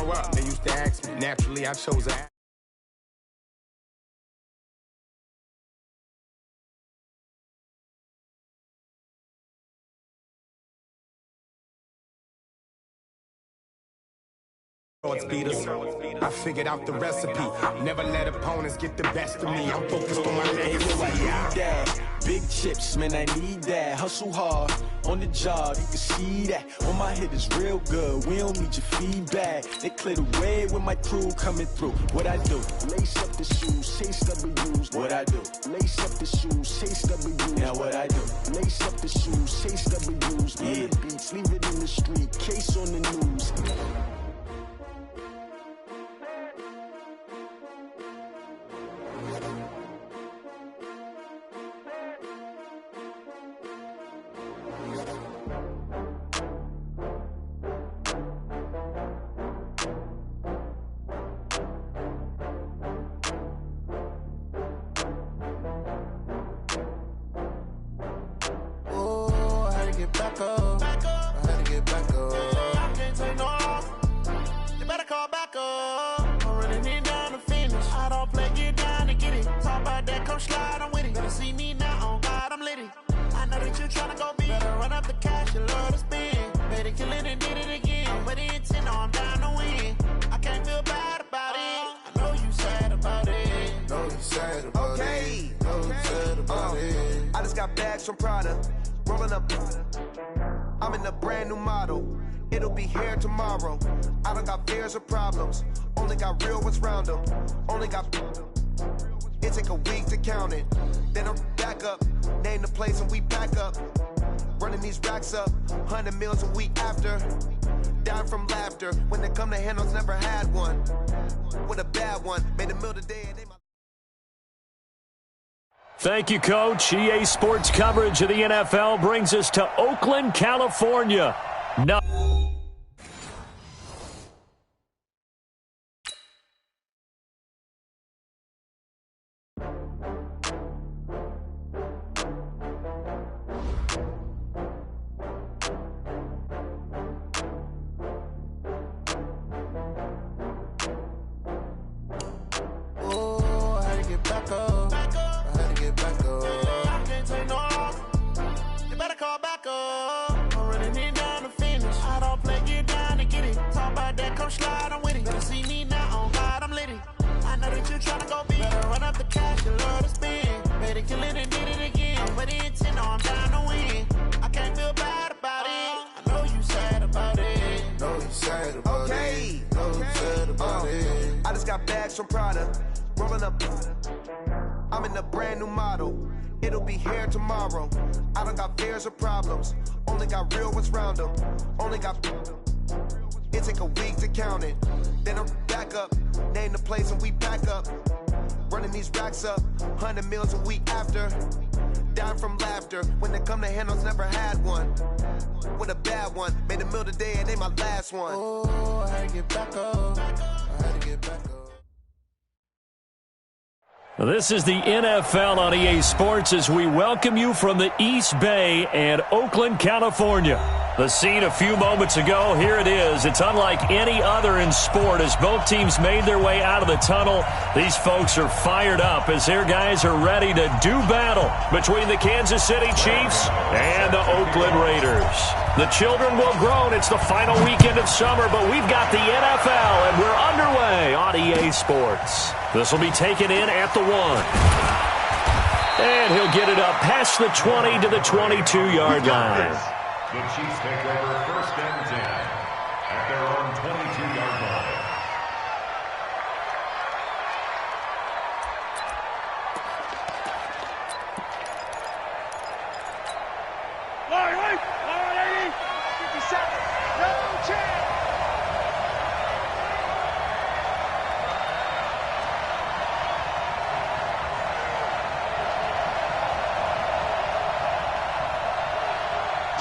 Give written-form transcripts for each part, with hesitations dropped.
grow up? They used to ask me. Naturally, I chose a beaters. I figured out the recipe. Never let opponents get the best of me. I'm focused on my legacy. Big chips, man, I need that. Hustle hard on the job, you can see that. On my head is real good, we don't need your feedback. They clear the way with my crew coming through. What I do? Lace up the shoes, chase W's. What I do? Lace up the shoes, chase W's. Now what I do? Lace up the shoes, chase W's. Yeah, beats, leave it in the street, case on the news. From Prada, rolling up. I'm in a brand new model. It'll be here tomorrow. I don't got fears or problems. Only got real ones round them. Only got. It take a week to count it. Then I'm back up. Name the place and we pack up. Running these racks up. 100 meals a week after. Down from laughter. When they come to handles, never had one. With a bad one. Made a meal today and they my. Thank you, Coach. EA Sports coverage of the NFL brings us to Oakland, California. No. From Prada, rolling up. I'm in a brand new model. It'll be here tomorrow. I don't got fears or problems. Only got real ones round them. Only got. It take a week to count it. Then I'm back up. Name the place and we pack up. Running these racks up. 100 meals a week after. Down from laughter. When they come to handles, never had one. With a bad one. Made a meal today and they my last one. Oh, I had to get back up. I had to get back up. This is the NFL on EA Sports as we welcome you from the East Bay and Oakland, California. The scene a few moments ago, here it is. It's unlike any other in sport as both teams made their way out of the tunnel. These folks are fired up as their guys are ready to do battle between the Kansas City Chiefs and the Oakland Raiders. The children will groan. It's the final weekend of summer, but we've got the NFL, and we're underway on EA Sports. This will be taken in at the 1. And he'll get it up past the 20 to the 22-yard line. The Chiefs take over 1st and 10 at their own 22-yard line. Wait, 50 seconds, no chance.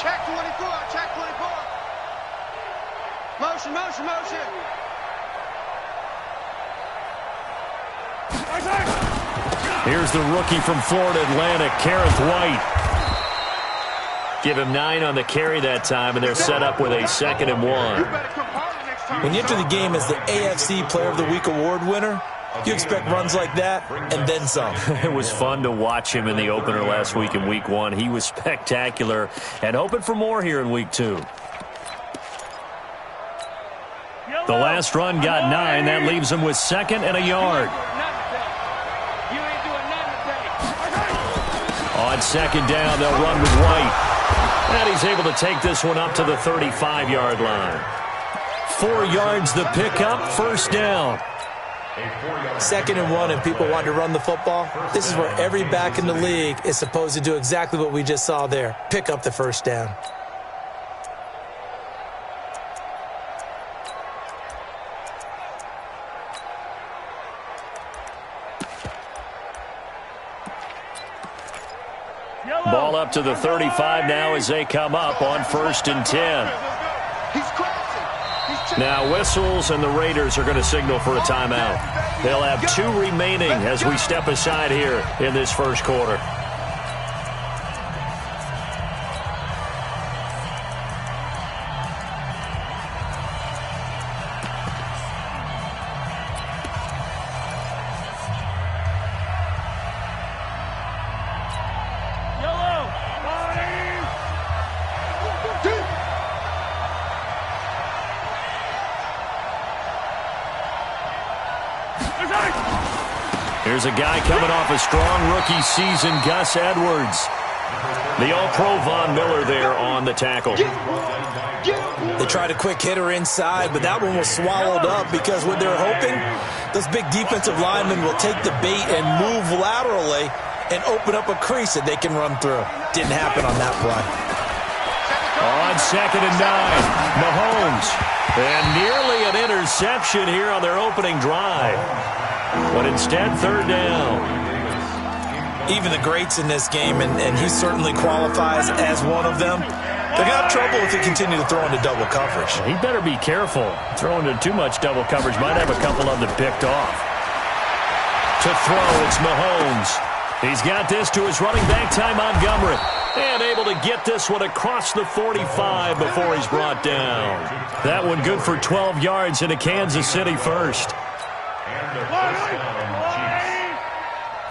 Check 24, check 24. Motion, motion, motion. Here's the rookie from Florida Atlantic, Kareth White. Give him 9 on the carry that time, and they're set up with a 2nd and 1. You better come hard next When you enter the game as the AFC Player of the Week award winner, you expect runs like that and then some. It was fun to watch him in the opener last week in Week 1. He was spectacular and hoping for more here in Week 2. The last run got 9. That leaves him with 2nd and a yard. On 2nd down, they'll run with White. And he's able to take this one up to the 35-yard line. 4 yards the pickup, 1st down. 2nd and 1 and people want to run the football. This is where every back in the league is supposed to do exactly what we just saw there. Pick up the 1st down. Ball up to the 35 now as they come up on 1st and 10. Now whistles, and the Raiders are going to signal for a timeout. They'll have 2 remaining as we step aside here in this first quarter. Here's a guy coming off a strong rookie season, Gus Edwards. The All-Pro Von Miller there on the tackle. They tried a quick hitter inside, but that one was swallowed up because what they're hoping, those big defensive linemen will take the bait and move laterally and open up a crease that they can run through. Didn't happen on that play. On 2nd and 9, Mahomes. And nearly an interception here on their opening drive. But instead, 3rd down. Even the greats in this game, and he certainly qualifies as one of them, they're going to have trouble if they continue to throw into double coverage. He better be careful. Throwing into too much double coverage might have a couple of them picked off. To throw, it's Mahomes. He's got this to his running back, Ty Montgomery. And able to get this one across the 45 before he's brought down. That one good for 12 yards in a Kansas City first.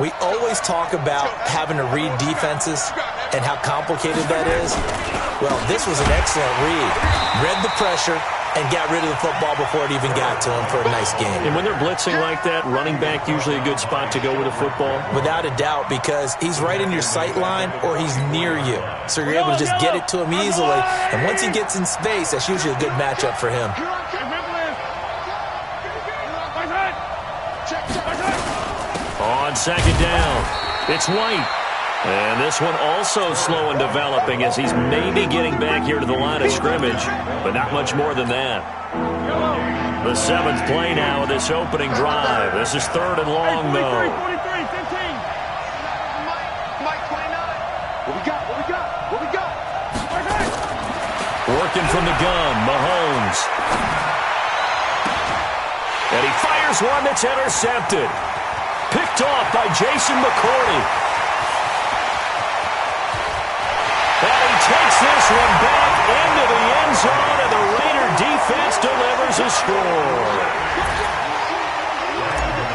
We always talk about having to read defenses and how complicated that is. Well, this was an excellent read. Read the pressure and got rid of the football before it even got to him for a nice game. And when they're blitzing like that, running back usually a good spot to go with a football? Without a doubt, because he's right in your sight line or he's near you. So you're able to just get it to him easily. And once he gets in space, that's usually a good matchup for him. On 2nd down, it's White. And this one also slow in developing as he's maybe getting back here to the line of scrimmage, but not much more than that. The 7th play now of this opening drive. This is 3rd and long, though. Working from the gun, Mahomes. And he fires one that's intercepted. Picked off by Jason McCourty. And he takes this one back into the end zone, and the Raider defense delivers a score.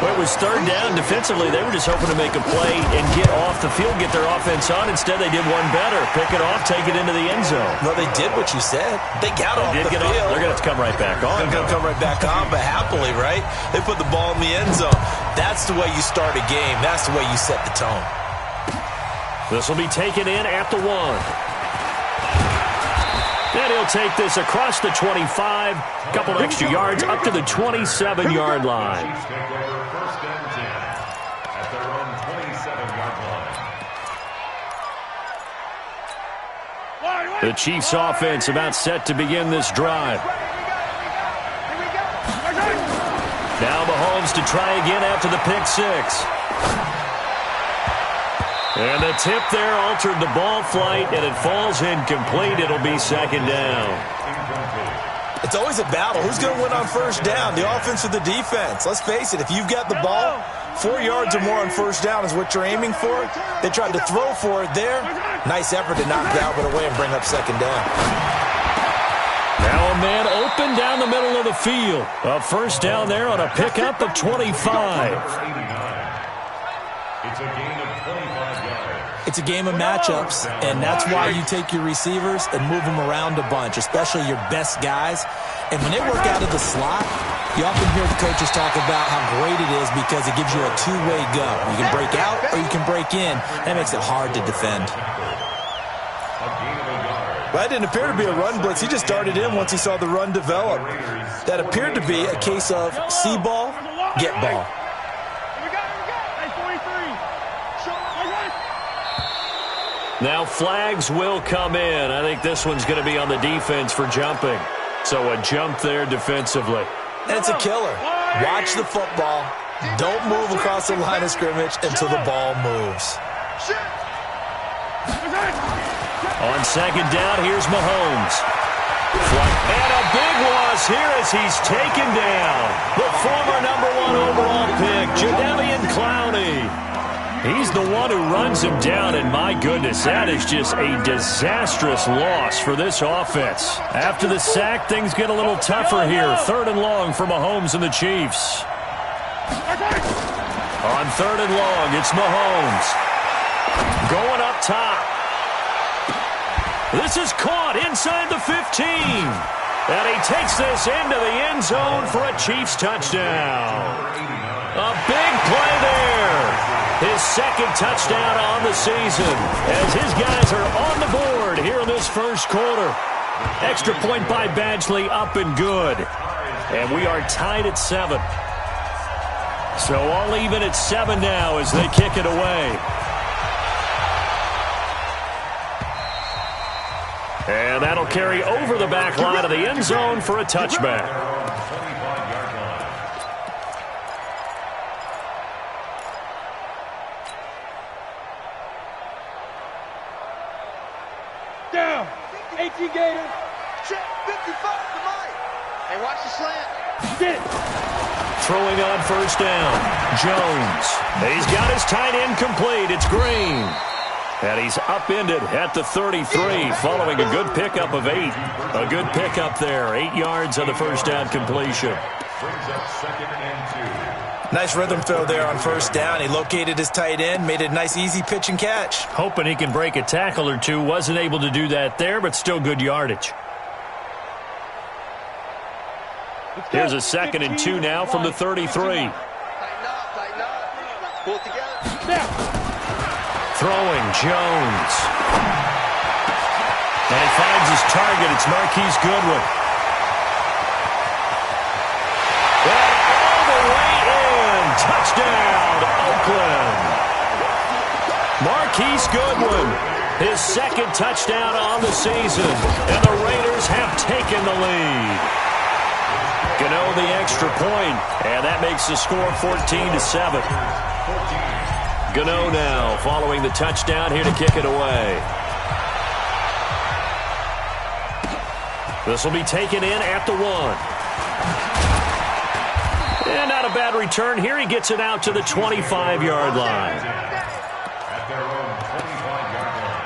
Well, it was 3rd down. Defensively, they were just hoping to make a play and get off the field, get their offense on. Instead, they did one better. Pick it off, take it into the end zone. No, they did what you said. They got off the field. They're going to have to come right back on. They're going to come right back on, but happily, right? They put the ball in the end zone. That's the way you start a game. That's the way you set the tone. This will be taken in at the 1. And he'll take this across the 25, a couple of extra yards up to the 27-yard line. The Chiefs offense about set to begin this drive. Now Mahomes to try again after the pick 6. And the tip there altered the ball flight, and it falls incomplete. It'll be 2nd down. It's always a battle. Who's going to win on 1st down, the offense or the defense? Let's face it, if you've got the ball, 4 yards or more on 1st down is what you're aiming for. They tried to throw for it there. Nice effort to knock Galvin away and bring up 2nd down. Now a man open open down the middle of the field. A first down there on a pickup of 25. It's a gain of 25 yards. It's a game of matchups, and that's why you take your receivers and move them around a bunch, especially your best guys. And when they work out of the slot, you often hear the coaches talk about how great it is because it gives you a two-way go. You can break out or you can break in. That makes it hard to defend. That didn't appear to be a run blitz. He just darted in once he saw the run develop. That appeared to be a case of see ball, get ball. Now flags will come in. I think this one's going to be on the defense for jumping. So a jump there defensively. And it's a killer. Watch the football. Don't move across the line of scrimmage until the ball moves. On second down, here's Mahomes. And a big loss here as he's taken down. The former #1 overall pick, Jadeveon Clowney. He's the one who runs him down, and my goodness, that is just a disastrous loss for this offense. After the sack, things get a little tougher here. 3rd and long for Mahomes and the Chiefs. On 3rd and long, it's Mahomes. Going up top. This is caught inside the 15. And he takes this into the end zone for a Chiefs touchdown. A big play there. His second touchdown on the season as his guys are on the board here in this first quarter. Extra point by Badgley, up and good. And we are tied at 7. So all even at 7 now as they kick it away. And that'll carry over the back line of the end zone for a touchback. Down. 18 Gator. Check 55 to Mike. Hey, watch the slant. Get it. Throwing on first down. Jones. He's got his tight end complete. It's Green. And he's upended at the 33 following a good pickup of 8. A good pickup there. 8 yards on the first down completion. Brings up 2nd and 2. Nice rhythm throw there on first down. He located his tight end, made it a nice easy pitch and catch. Hoping he can break a tackle or two. Wasn't able to do that there, but still good yardage. Here's a 2nd and 2 now from the 33. Tighten up, tighten up. Pull it together. Now. Throwing, Jones. And he finds his target. It's Marquise Goodwin. And all the way in. Touchdown, Oakland. Marquise Goodwin, his 2nd touchdown on the season. And the Raiders have taken the lead. Gano the extra point, and that makes the score 14-7. Gano now following the touchdown here to kick it away. This will be taken in at the 1. And not a bad return here. He gets it out to the 25-yard line. At their own 25-yard line.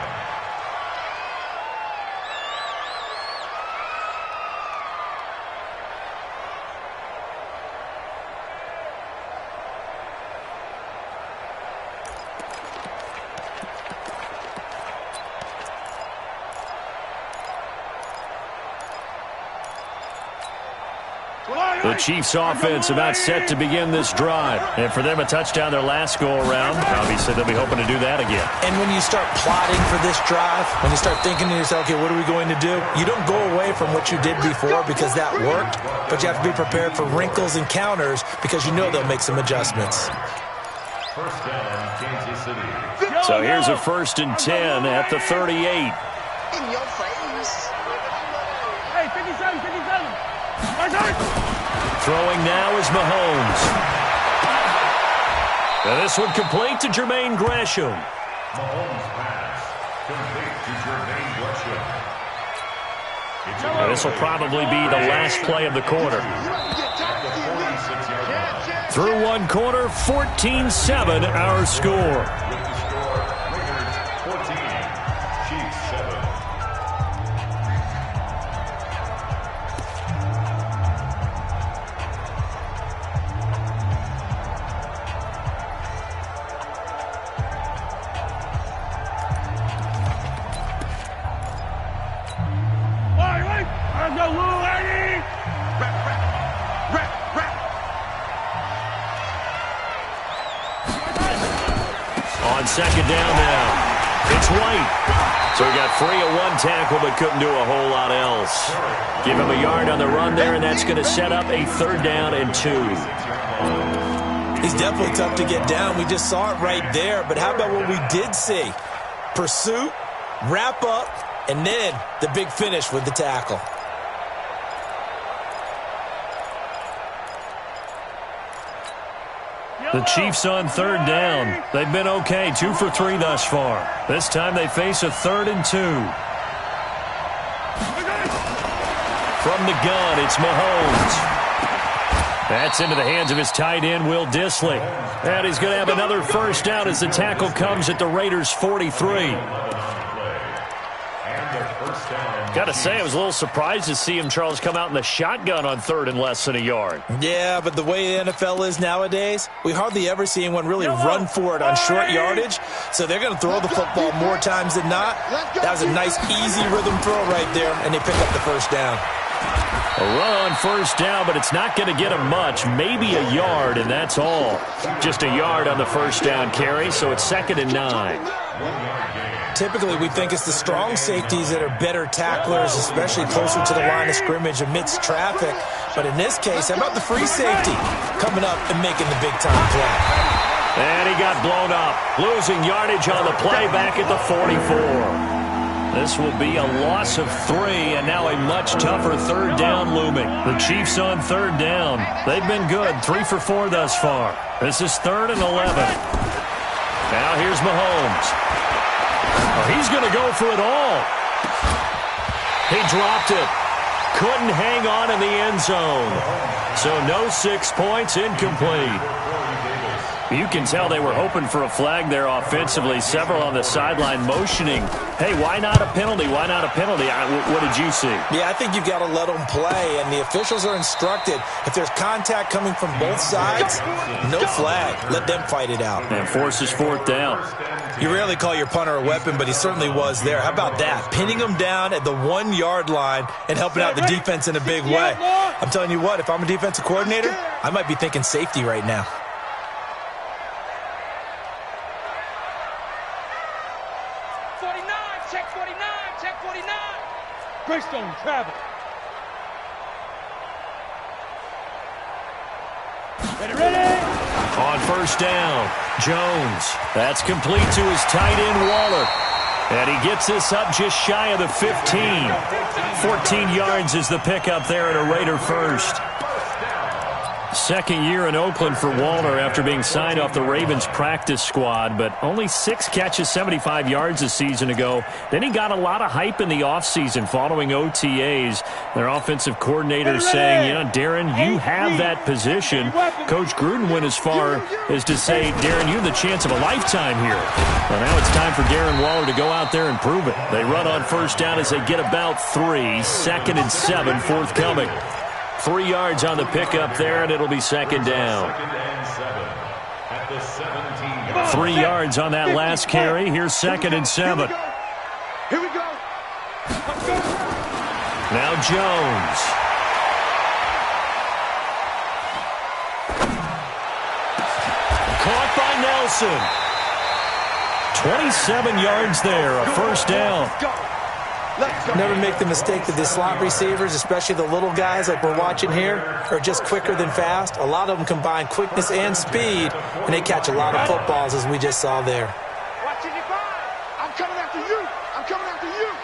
The Chiefs offense about set to begin this drive. And for them, a touchdown their last go-around. Obviously, they'll be hoping to do that again. And when you start plotting for this drive, when you start thinking to yourself, okay, what are we going to do? You don't go away from what you did before because that worked, but you have to be prepared for wrinkles and counters because you know they'll make some adjustments. First down, Kansas City. So here's a 1st and 10 at the 38. In your face. Hey, 57, 57. Throwing now is Mahomes. And this one complete to Jermaine Gresham. Mahomes pass. Complete to Jermaine Gresham. And this will probably be the last play of the quarter. Through one quarter, 14-7 our score. With the score, Raiders 14, Chiefs 7. on second down now. It's White. So he got free of one tackle but couldn't do a whole lot else. Give him a yard on the run there, and that's going to set up a 3rd down and 2. He's definitely tough to get down. We just saw it right there. But how about what we did see? Pursuit, wrap up, and then the big finish with the tackle. The Chiefs on 3rd down. They've been okay, 2 for 3 thus far. This time they face a 3rd and 2. From the gun, it's Mahomes. That's into the hands of his tight end, Will Dissly. And he's going to have another 1st down as the tackle comes at the Raiders' 43. Got to say, I was a little surprised to see him, Charles, come out in the shotgun on 3rd and less than a yard. Yeah, but the way the NFL is nowadays, we hardly ever see anyone really run for it on short yardage. So they're going to throw the football more times than not. That was a nice, easy rhythm throw right there, and they pick up the 1st down. A run on 1st down, but it's not going to get him much. Maybe a yard, and that's all. Just a yard on the 1st down carry, so it's 2nd and 9. Typically, we think it's the strong safeties that are better tacklers, especially closer to the line of scrimmage amidst traffic. But in this case, how about the free safety coming up and making the big-time play? And he got blown up, losing yardage on the play back at the 44. This will be a loss of 3, and now a much tougher 3rd down looming. The Chiefs on 3rd down. They've been good, 3 for 4 thus far. This is 3rd and 11. Now here's Mahomes. Oh, he's going to go for it all. He dropped it. Couldn't hang on in the end zone. So no 6 points, incomplete. You can tell they were hoping for a flag there offensively. Several on the sideline motioning. Hey, why not a penalty? Why not a penalty? What did you see? Yeah, I think you've got to let them play, and the officials are instructed. If there's contact coming from both sides, no flag. Let them fight it out. And forces 4th down. You rarely call your punter a weapon, but he certainly was there. How about that? Pinning him down at the 1-yard line and helping out the defense in a big way. I'm telling you what, if I'm a defensive coordinator, I might be thinking safety right now. Greystone travel. Ready. On 1st down, Jones. That's complete to his tight end, Waller. And he gets this up just shy of the 15. 14 yards is the pickup there at a Raider 1st. 2nd year in Oakland for Waller after being signed off the Ravens practice squad, but only 6 catches, 75 yards a season ago. Then he got a lot of hype in the offseason following OTAs. Their offensive coordinator saying, you know, Darren, you have that position. Coach Gruden went as far as to say, Darren, you have the chance of a lifetime here. Well, now it's time for Darren Waller to go out there and prove it. They run on 1st down as they get about 3. 2nd and 7 forthcoming. 3 yards on the pickup there, and it'll be 2nd down. 3 yards on that last carry. Here's 2nd and 7. Here we go. Now Jones. Caught by Nelson. 27 yards there, a 1st down. Never make the mistake that the slot receivers, especially the little guys like we're watching here, are just quicker than fast. A lot of them combine quickness and speed, and they catch a lot of footballs, as we just saw there. I'm coming after you. I'm coming after you.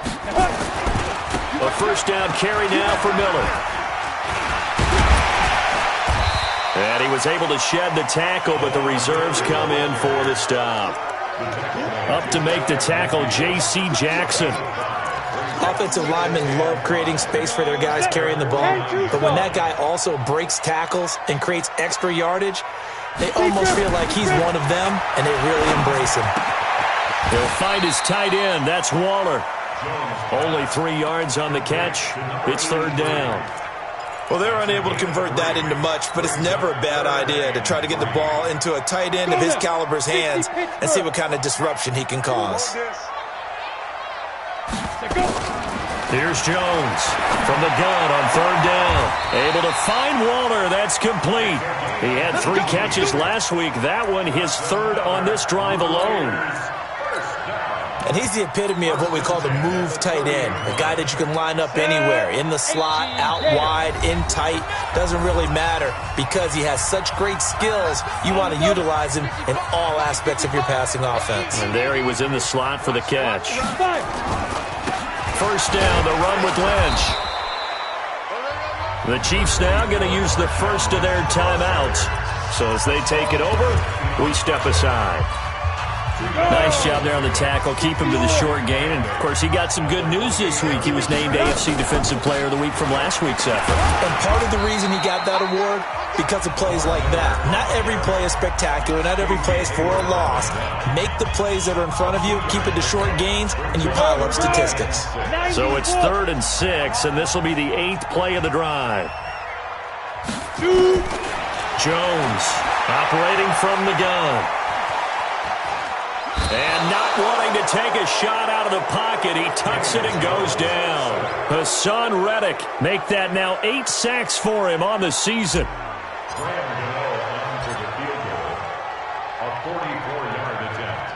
A 1st down carry now for Miller. And he was able to shed the tackle, but the reserves come in for the stop. Up to make the tackle, J.C. Jackson. Offensive linemen love creating space for their guys carrying the ball, but when that guy also breaks tackles and creates extra yardage, they almost feel like he's one of them, and they really embrace him. He'll find his tight end. That's Waller. Only 3 yards on the catch. It's 3rd down. Well, they're unable to convert that into much, but it's never a bad idea to try to get the ball into a tight end of his caliber's hands and see what kind of disruption he can cause. Here's Jones from the gun on third down. Able to find Waller. That's complete. He had 3 catches last week. That one his third on this drive alone. And he's the epitome of what we call the move tight end. A guy that you can line up anywhere. In the slot, out wide, in tight. Doesn't really matter because he has such great skills. You want to utilize him in all aspects of your passing offense. And there he was in the slot for the catch. First down, the run with Lynch. The Chiefs now going to use the first of their timeouts. So as they take it over, we step aside. Nice job there on the tackle. Keep him to the short gain. And, of course, he got some good news this week. He was named AFC Defensive Player of the Week from last week's effort. And part of the reason he got that award, because of plays like that. Not every play is spectacular. Not every play is for a loss. Make the plays that are in front of you, keep it to short gains, and you pile up statistics. So it's 3rd and 6, and this will be the 8th play of the drive. Jones operating from the gun. And not wanting to take a shot out of the pocket, he tucks it and goes down. Hassan Reddick make that now 8 sacks for him on the season. Onto the field goal. A 44-yard attempt.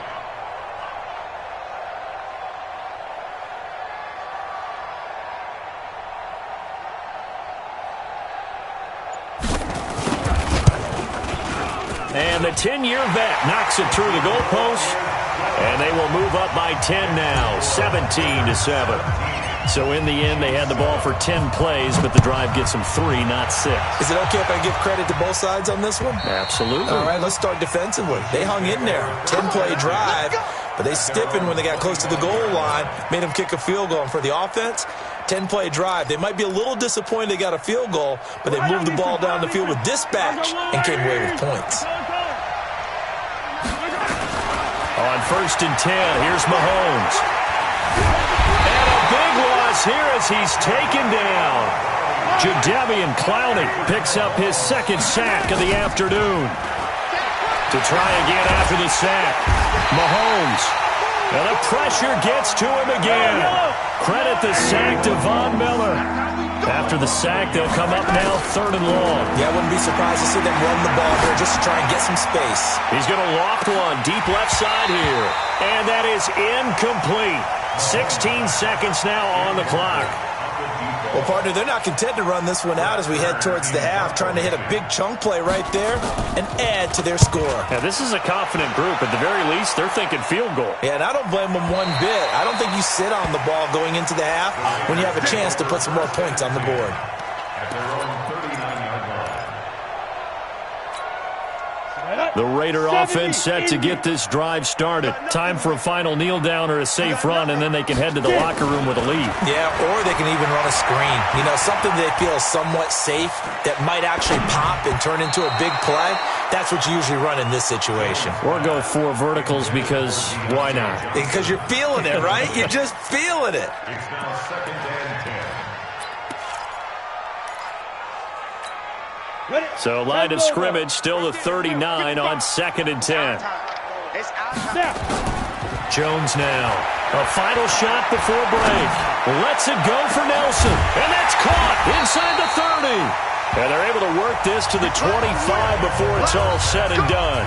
And the 10-year vet knocks it through the goalpost. And they will move up by 10 now, 17-7. So in the end, they had the ball for 10 plays, but the drive gets them 3, not 6. Is it okay if I give credit to both sides on this one? Absolutely. All right, let's start defensively. They hung in there. 10-play drive, but they stiffened when they got close to the goal line, made them kick a field goal. And for the offense, 10-play drive. They might be a little disappointed they got a field goal, but they moved the ball down the field with dispatch and came away with points. On 1st and 10, here's Mahomes. And a big loss here as he's taken down. Jadeveon Clowney picks up his 2nd sack of the afternoon. To try again after the sack, Mahomes. And the pressure gets to him again. Credit the sack to Von Miller. After the sack, they'll come up now 3rd and long. Yeah, I wouldn't be surprised to see them run the ball here just to try and get some space. He's going to loft one deep left side here. And that is incomplete. 16 seconds now on the clock. Well, partner, they're not content to run this one out as we head towards the half, trying to hit a big chunk play right there and add to their score. Now, this is a confident group. At the very least, they're thinking field goal. Yeah, and I don't blame them one bit. I don't think you sit on the ball going into the half when you have a chance to put some more points on the board. At their own 39-yard line. The Raider offense set to get this drive started. Time for a final kneel down or a safe run, and then they can head to the locker room with a lead. Yeah, or they can even run a screen. You know, something they feel is somewhat safe that might actually pop and turn into a big play. That's what you usually run in this situation. Or go 4 verticals because why not? Because you're feeling it, right? You're just feeling it. It's now 2nd and 10. So line of scrimmage still the 39 on 2nd and 10. Jones now. A final shot before break. Lets it go for Nelson. And that's caught inside the 30. And they're able to work this to the 25 before it's all said and done.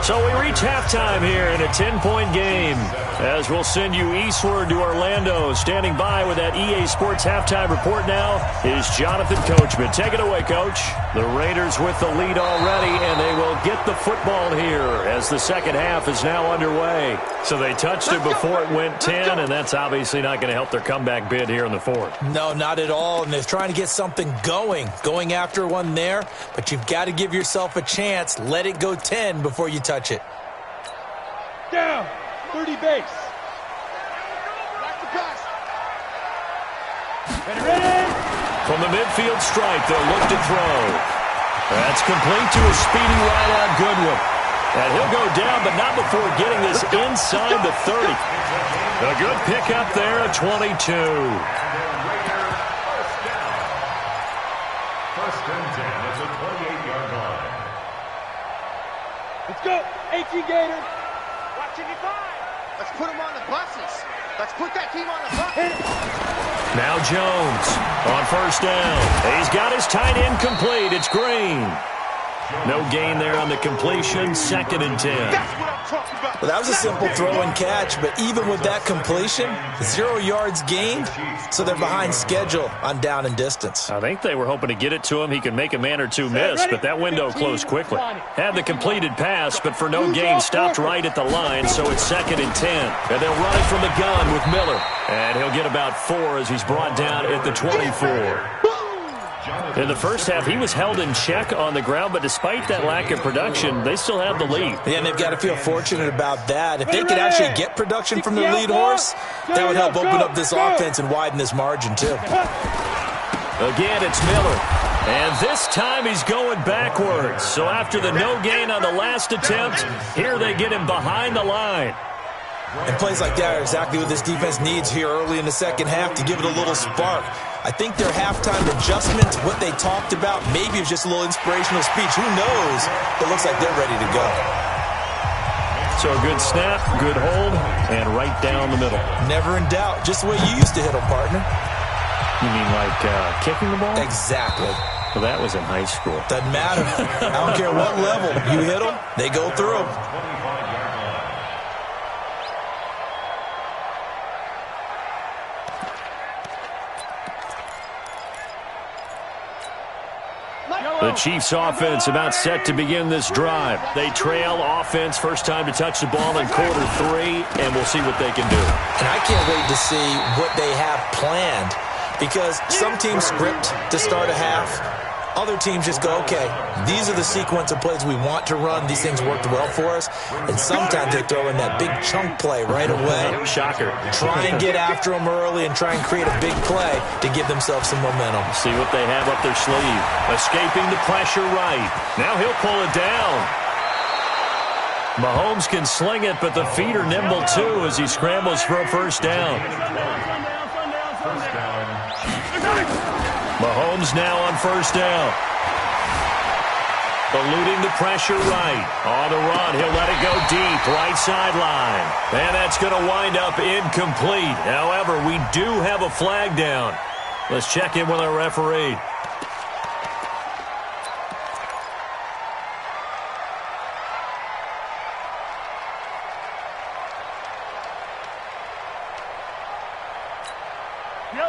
So we reach halftime here in a 10-point game. As we'll send you eastward to Orlando. Standing by with that EA Sports halftime report now is Jonathan Coachman. Take it away, Coach. The Raiders with the lead already, and they will get the football here as the second half is now underway. So they touched it before it went 10, and that's obviously not going to help their comeback bid here in the fourth. No, not at all, and they're trying to get something going after one there, but you've got to give yourself a chance. Let it go 10 before you touch it. Down, 30 base. Back to pass. Ready. From the midfield stripe, they'll look to throw. That's complete to a speedy wideout Goodwin. And he'll go down, but not before getting this inside the 30. A good pickup there at 22. First and 10 at the 28-yard line. Let's go, 18 Gator. Watch it, 5. Let's put them on the buses. Let's put that team on the bus. Now Jones on first down. He's got his tight end complete. It's Green. No gain there on the completion. 2nd and 10. Well, that was a simple throw and catch, but even with that completion, 0 yards gained, so they're behind schedule on down and distance. I think they were hoping to get it to him. He could make a man or two miss, but that window closed quickly. Had the completed pass, but for no gain, stopped right at the line, so it's 2nd and 10. And they'll run it from the gun with Miller. And he'll get about 4 as he's brought down at the 24. In the first half, he was held in check on the ground, but despite that lack of production, they still have the lead. Yeah, and they've got to feel fortunate about that. If they could actually get production from their lead horse, that would help open up this offense and widen this margin, too. Again, it's Miller. And this time he's going backwards. So after the no gain on the last attempt, here they get him behind the line. And plays like that are exactly what this defense needs here early in the second half to give it a little spark. I think their halftime adjustments, what they talked about, maybe it was just a little inspirational speech. Who knows? It looks like they're ready to go. So a good snap, good hold, and right down the middle. Never in doubt. Just the way you used to hit them, partner. You mean like kicking the ball? Exactly. Well, that was in high school. Doesn't matter. I don't care what level. You hit them, they go through. The Chiefs offense about set to begin this drive. They trail offense, first time to touch the ball in quarter 3, and we'll see what they can do. And I can't wait to see what they have planned, because some teams script to start a half. Other teams just go, okay, these are the sequence of plays we want to run. These things worked well for us. And sometimes they throw in that big chunk play right away. Shocker. Try and get after them early and try and create a big play to give themselves some momentum. See what they have up their sleeve. Escaping the pressure right. Now he'll pull it down. Mahomes can sling it, but the feet are nimble too as he scrambles for a first down. Mahomes now on first down. Eluding the pressure right. On the run, he'll let it go deep, right sideline. And that's going to wind up incomplete. However, we do have a flag down. Let's check in with our referee.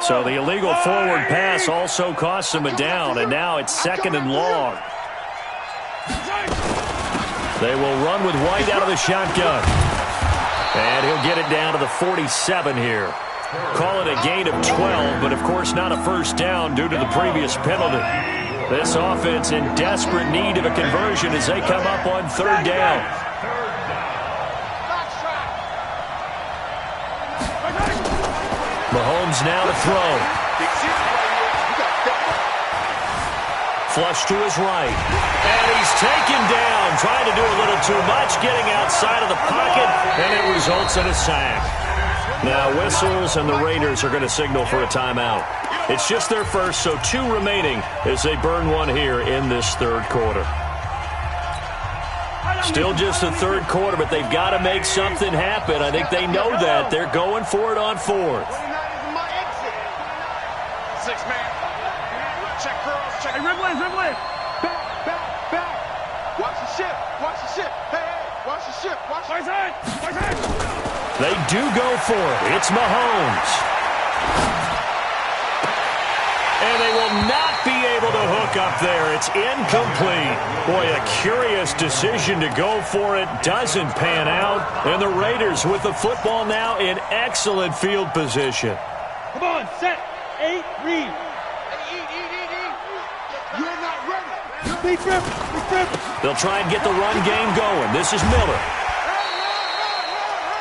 So the illegal forward pass also costs him a down, and now it's 2nd and long. They will run with White out of the shotgun. And he'll get it down to the 47 here. Call it a gain of 12, but of course not a first down due to the previous penalty. This offense in desperate need of a conversion as they come up on 3rd down. Mahomes now to throw. Flush to his right. And he's taken down, trying to do a little too much, getting outside of the pocket, and it results in a sack. Now whistles, and the Raiders are going to signal for a timeout. It's just their first, so 2 remaining as they burn one here in this 3rd quarter. Still just the 3rd quarter, but they've got to make something happen. I think they know that. They're going for it on 4th. 6-man. Check girls. Check. Hey, Ridley. Back. Watch the ship. Hey, watch the ship. Watch the ship. They do go for it. It's Mahomes. And they will not be able to hook up there. It's incomplete. Boy, a curious decision to go for it. Doesn't pan out. And the Raiders with the football now in excellent field position. Come on, set. 8, read. You're not ready. Big trip. They'll try and get the run game going. This is Miller.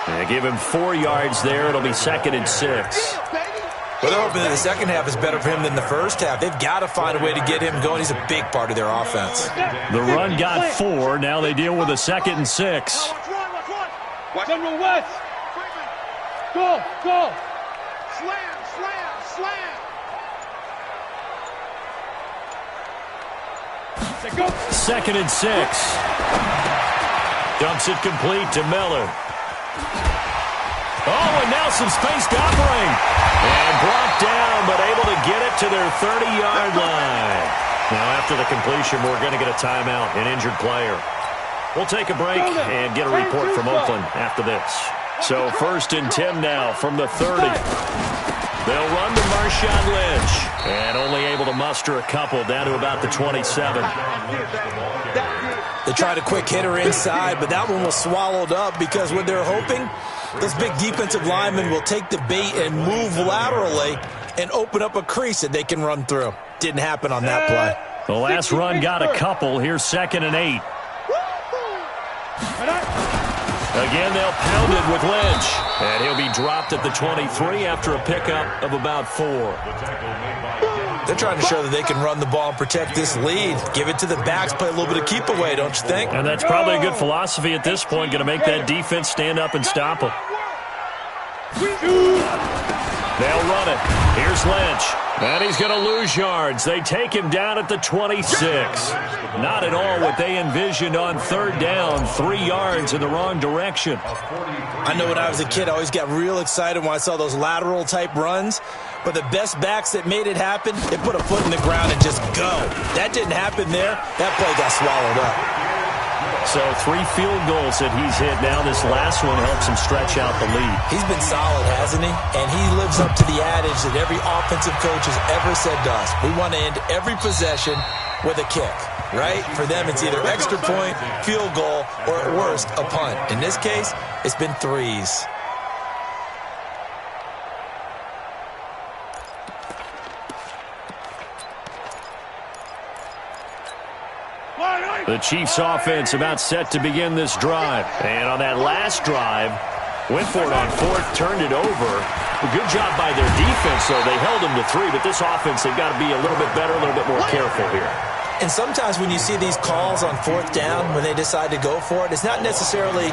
They give him 4 yards there. It'll be 2nd and 6. Well, they're hoping that the second half is better for him than the first half. They've got to find a way to get him going. He's a big part of their offense. The run got 4. Now they deal with a 2nd and 6. General West. Go. Slam. 2nd and 6. Dumps it complete to Miller. Oh, and now some space to operate. And brought down, but able to get it to their 30-yard line. Now, after the completion, we're going to get a timeout, an injured player. We'll take a break and get a report from Oakland after this. So 1st and 10 now from the 30. They'll run to Marshawn Lynch. And only able to muster a couple down to about the 27. They tried a quick hitter inside, but that one was swallowed up because what they're hoping, those big defensive linemen will take the bait and move laterally and open up a crease that they can run through. Didn't happen on that play. The last run got a couple. Here's 2nd and 8. Again, they'll pound it with Lynch. And he'll be dropped at the 23 after a pickup of about 4. They're trying to show that they can run the ball and protect this lead. Give it to the backs, play a little bit of keep away, don't you think? And that's probably a good philosophy at this point, going to make that defense stand up and stop them. They'll run it. Here's Lynch. And he's going to lose yards. They take him down at the 26. Not at all what they envisioned on 3rd down. 3 yards in the wrong direction. I know when I was a kid, I always got real excited when I saw those lateral-type runs. But the best backs that made it happen, they put a foot in the ground and just go. That didn't happen there. That play got swallowed up. So 3 field goals that he's hit now. This last one helps him stretch out the lead. He's been solid, hasn't he? And he lives up to the adage that every offensive coach has ever said to us. We want to end every possession with a kick, right? For them, it's either extra point, field goal, or at worst, a punt. In this case, it's been 3s. The Chiefs offense about set to begin this drive. And on that last drive, went for it on 4th, turned it over. A good job by their defense, though. They held them to 3, but this offense, they've got to be a little bit better, a little bit more careful here. And sometimes when you see these calls on 4th down, when they decide to go for it, it's not necessarily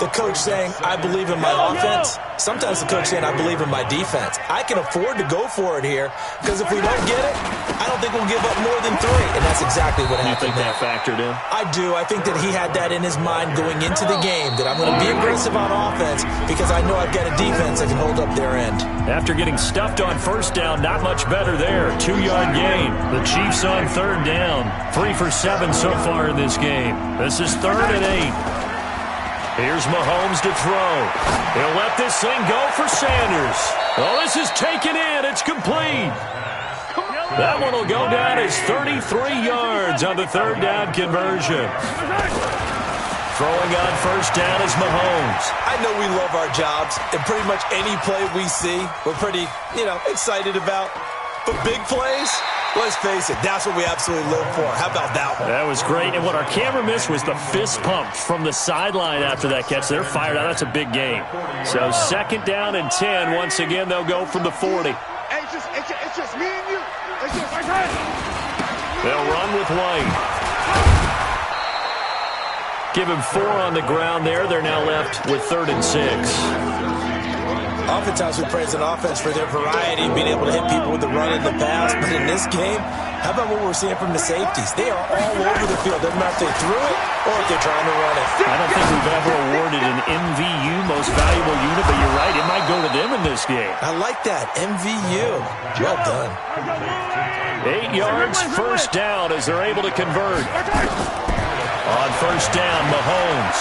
the coach saying, I believe in my offense. Sometimes the coach saying, I believe in my defense. I can afford to go for it here because if we don't get it, I don't think we'll give up more than 3. And that's exactly what happened. You think that factored in? I do. I think that he had that in his mind going into the game, that I'm going to be aggressive on offense because I know I've got a defense that can hold up their end. After getting stuffed on 1st down, not much better there. 2-yard gain. The Chiefs on 3rd down. 3 for 7 so far in this game. This is 3rd and 8. Here's Mahomes to throw. He'll let this thing go for Sanders. Oh, this is taken in. It's complete. That one will go down as 33 yards on the 3rd down conversion. Throwing on 1st down is Mahomes. I know we love our jobs, and pretty much any play we see, we're pretty, excited about. But big plays, let's face it, that's what we absolutely live for. How about that one? That was great. And what our camera missed was the fist pump from the sideline after that catch. They're fired out. That's a big game. So 2nd down and 10. Once again, they'll go from the 40. Hey, it's just me and you. It's just They'll run with White. Give him 4 on the ground there. They're now left with 3rd and 6. Oftentimes we praise an offense for their variety, being able to hit people with the run and the pass. But in this game, how about what we're seeing from the safeties? They are all over the field. Doesn't matter if they threw it or if they're trying to run it. I don't think we've ever awarded an MVU, most valuable unit, but you're right. It might go to them in this game. I like that. MVU. Well done. 8 yards, 1st down as they're able to convert. On 1st down, Mahomes.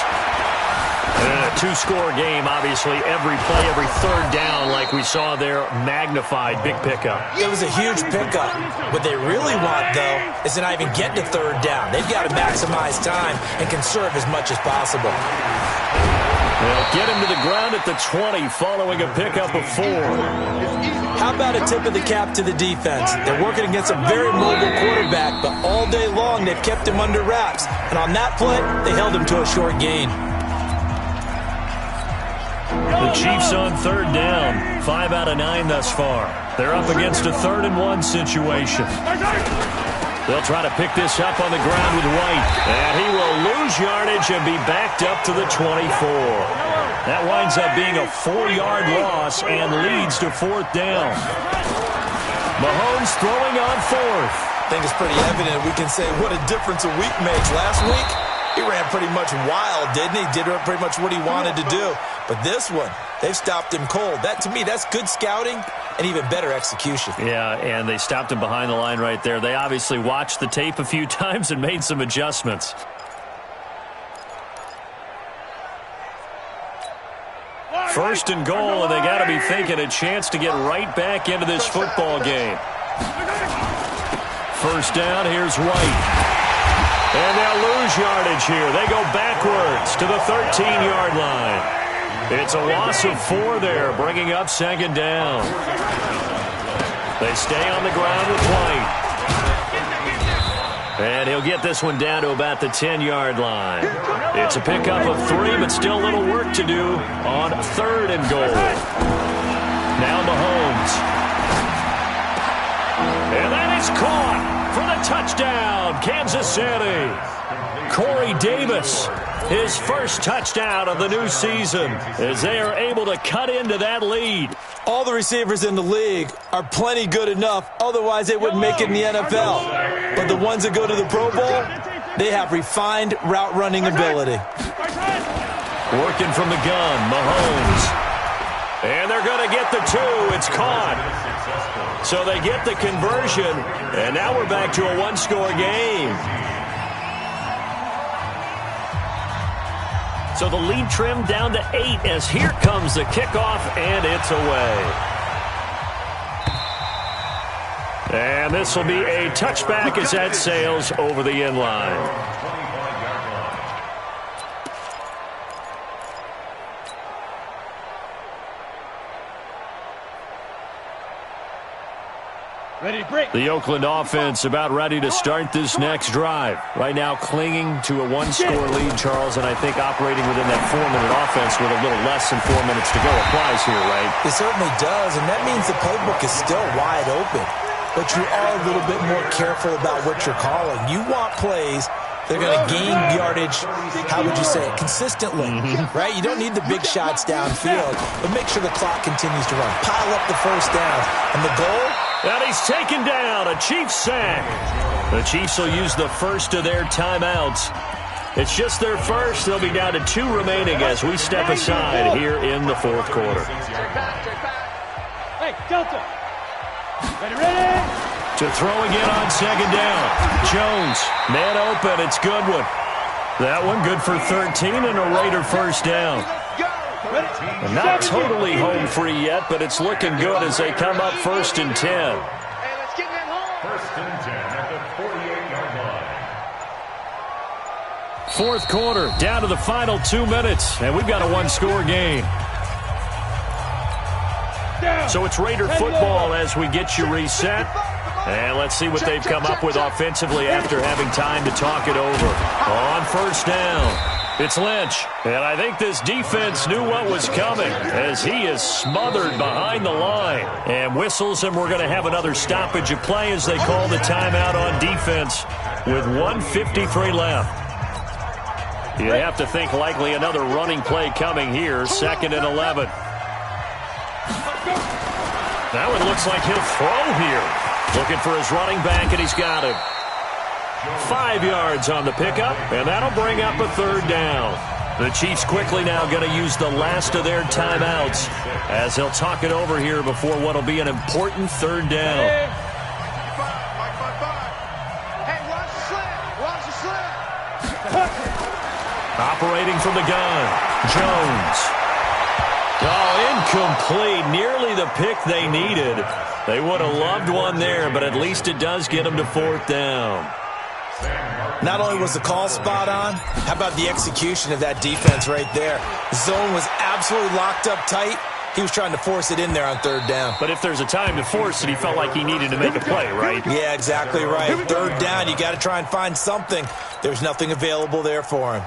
And in a 2-score game, obviously, every play, every 3rd down, like we saw there, magnified, big pickup. It was a huge pickup. What they really want, though, is to not even get to 3rd down. They've got to maximize time and conserve as much as possible. They'll get him to the ground at the 20, following a pickup of 4. How about a tip of the cap to the defense? They're working against a very mobile quarterback, but all day long they've kept him under wraps. And on that play, they held him to a short gain. The Chiefs on 3rd down, 5 out of 9 thus far. They're up against a 3rd and 1 situation. They'll try to pick this up on the ground with White. And he will lose yardage and be backed up to the 24. That winds up being a 4-yard loss and leads to 4th down. Mahomes throwing on 4th. I think it's pretty evident we can say what a difference a week makes. Last week, he ran pretty much wild, didn't he? Did pretty much what he wanted to do. But this one, They've stopped him cold. That, to me, that's good scouting and even better execution. Yeah, and they stopped him behind the line right there. They obviously watched the tape a few times and made some adjustments. First and goal, and they got to be thinking a chance to get right back into this football game. First down, here's White. And they'll lose yardage here. They go backwards to the 13-yard line. It's a loss of 4 there, bringing up second down. They stay on the ground with White. And he'll get this one down to about the 10-yard line. It's a pickup of 3, but still a little work to do on 3rd and goal. Now Mahomes. And that is caught for the touchdown, Kansas City. Corey Davis, his first touchdown of the new season, as they are able to cut into that lead. All the receivers in the league are plenty good enough, otherwise they wouldn't make it in the NFL. But the ones that go to the Pro Bowl, they have refined route running ability. Working from the gun, Mahomes. And they're going to get the 2. It's caught. So they get the conversion, and now we're back to a one-score game. So the lead trimmed down to 8 as here comes the kickoff, and it's away. And this will be a touchback as that sails over the end line. The Oakland offense about ready to start this next drive. Right now clinging to a one-score lead, Charles, and I think operating within that 4-minute offense with a little less than 4 minutes to go applies here, right? It certainly does, and that means the playbook is still wide open. But you are a little bit more careful about what you're calling. You want plays that are going to gain yardage, how would you say it, consistently, right? You don't need the big shots downfield, but make sure the clock continues to run. Pile up the first down, and the goal? And he's taken down, a Chiefs sack. The Chiefs will use the first of their timeouts. It's just their first. They'll be down to 2 remaining as we step aside here in the 4th quarter. Hey, Delta. Ready? To throw again on second down. Jones, man open, it's Goodwin. That one good for 13 and a Raider first down. And not totally home free yet, but it's looking good as they come up 1st and 10. First and 10 at the 48-yard line. 4th quarter, down to the final 2 minutes, and we've got a one-score game. So it's Raider football as we get you reset. And let's see what they've come up with offensively after having time to talk it over. On first down, it's Lynch. And I think this defense knew what was coming as he is smothered behind the line. And whistles, and we're going to have another stoppage of play as they call the timeout on defense with 1:53 left. You have to think likely another running play coming here, 2nd and 11. Now it looks like he'll throw here. Looking for his running back, and he's got him. 5 yards on the pickup, and that'll bring up a 3rd down. The Chiefs quickly now going to use the last of their timeouts as they'll talk it over here before what will be an important 3rd down. Hey, watch the slant. Watch the slant. Operating from the gun, Jones. Oh, incomplete. Nearly the pick they needed. They would have loved one there, but at least it does get them to 4th down. Not only was the call spot on, how about the execution of that defense right there? The zone was absolutely locked up tight. He was trying to force it in there on 3rd down. But if there's a time to force it, he felt like he needed to make a play, right? Yeah, exactly right. 3rd down, you got to try and find something. There's nothing available there for him.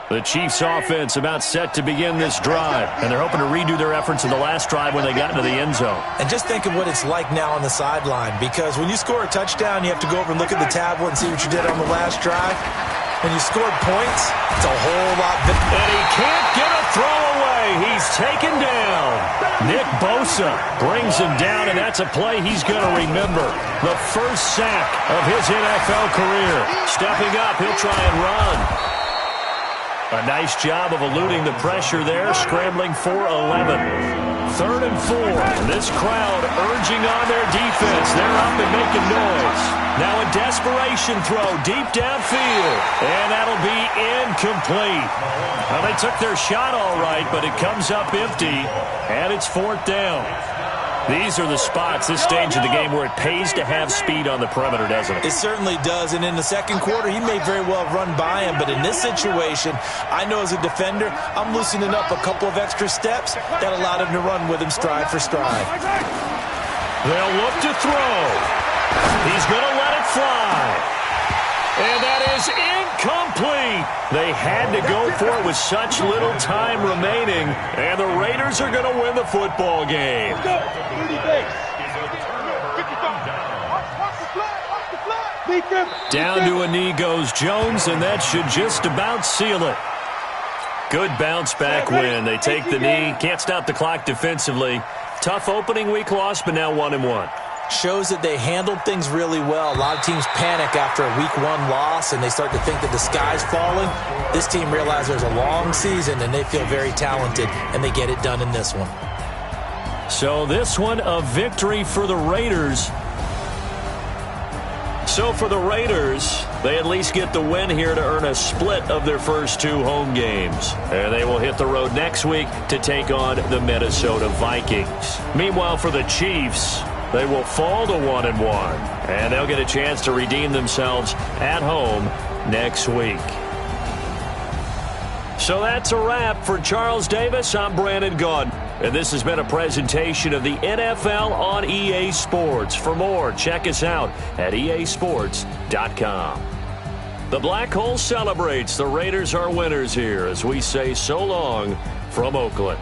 The Chiefs offense about set to begin this drive, and they're hoping to redo their efforts in the last drive when they got into the end zone. And just think of what it's like now on the sideline, because when you score a touchdown, you have to go over and look at the tablet and see what you did on the last drive. When you scored points, it's a whole lot better. And he can't get a throw away. He's taken down. Nick Bosa brings him down, and that's a play he's going to remember. The first sack of his NFL career. Stepping up, he'll try and run. A nice job of eluding the pressure there, scrambling for 11. 3rd and 4. This crowd urging on their defense. They're up and making noise. Now a desperation throw deep downfield. And that'll be incomplete. Well, they took their shot all right, but it comes up empty. And it's 4th down. These are the spots, this stage of the game, where it pays to have speed on the perimeter, doesn't it? It certainly does. And in the second quarter, he may very well run by him. But in this situation, I know as a defender, I'm loosening up a couple of extra steps that allowed him to run with him stride for stride. They'll look to throw. He's going to let it fly. And that is incomplete. They had to go for it with such little time remaining. And the Raiders are going to win the football game. Down to a knee goes Jones, and that should just about seal it. Good bounce back win. They take the knee. Can't stop the clock defensively. Tough opening week loss, but now 1-1. Shows that they handled things really well. A lot of teams panic after a week 1 loss, and they start to think that the sky's falling. This team realizes there's a long season, and they feel very talented, and they get it done in this one. So this one, a victory for the Raiders. So for the Raiders, they at least get the win here to earn a split of their first 2 home games. And they will hit the road next week to take on the Minnesota Vikings. Meanwhile, for the Chiefs, they will fall to 1-1, and they'll get a chance to redeem themselves at home next week. So that's a wrap. For Charles Davis, I'm Brandon Gaudin, and this has been a presentation of the NFL on EA Sports. For more, check us out at easports.com. The Black Hole celebrates. The Raiders are winners here as we say so long from Oakland.